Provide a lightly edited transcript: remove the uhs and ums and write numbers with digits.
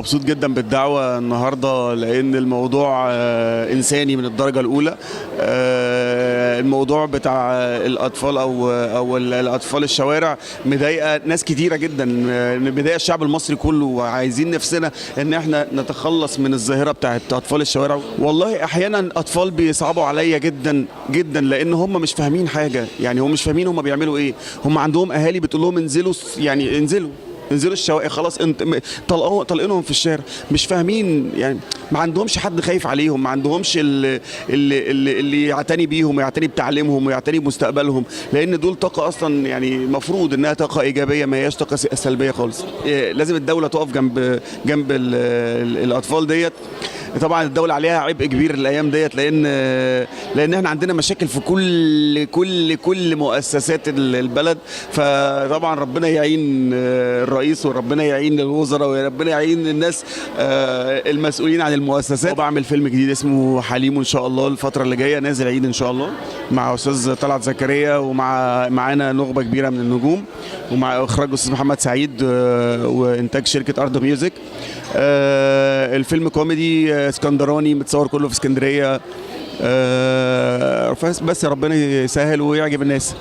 مبسوط جدا بالدعوة النهاردة لأن الموضوع إنساني من الدرجة الأولى. الموضوع بتاع الأطفال أو الأطفال الشوارع مضايقة ناس كتيرة جدا، مضايقة الشعب المصري كله، وعايزين نفسنا إن احنا نتخلص من الظاهرة بتاعت أطفال الشوارع. والله أحيانا أطفال بيصعبوا عليا جدا جدا لأن هم مش فاهمين حاجة، يعني هم مش فاهمين هم بيعملوا إيه. هم عندهم أهالي بتقول لهم انزلوا، يعني انزلوا الشوارع، خلاص انت طلقينهم في الشارع، مش فاهمين، يعني ما عندهمش حد خايف عليهم، ما عندهمش اللي يعتني بيهم ويعتني بتعليمهم ويعتني بمستقبلهم، لان دول طاقه اصلا يعني المفروض انها طاقه ايجابيه، ما هياش طاقه سلبيه خالص. لازم الدوله تقف جنب الاطفال ديت. طبعا الدولة عليها عبء كبير الايام ديت، لان احنا عندنا مشاكل في كل مؤسسات البلد. فطبعا ربنا يعين الرئيس وربنا يعين الوزراء وربنا يعين الناس المسؤولين عن المؤسسات. بعمل فيلم جديد اسمه حليم ان شاء الله الفترة اللي جاية، نازل عيد ان شاء الله، مع استاذ طلعت زكريا ومعانا نخبة كبيرة من النجوم، ومع اخراج استاذ محمد سعيد وانتاج شركة ارض ميوزك. الفيلم كوميدي اسكندراني، متصور كله في اسكندريه. بس ربنا يسهل ويعجب الناس.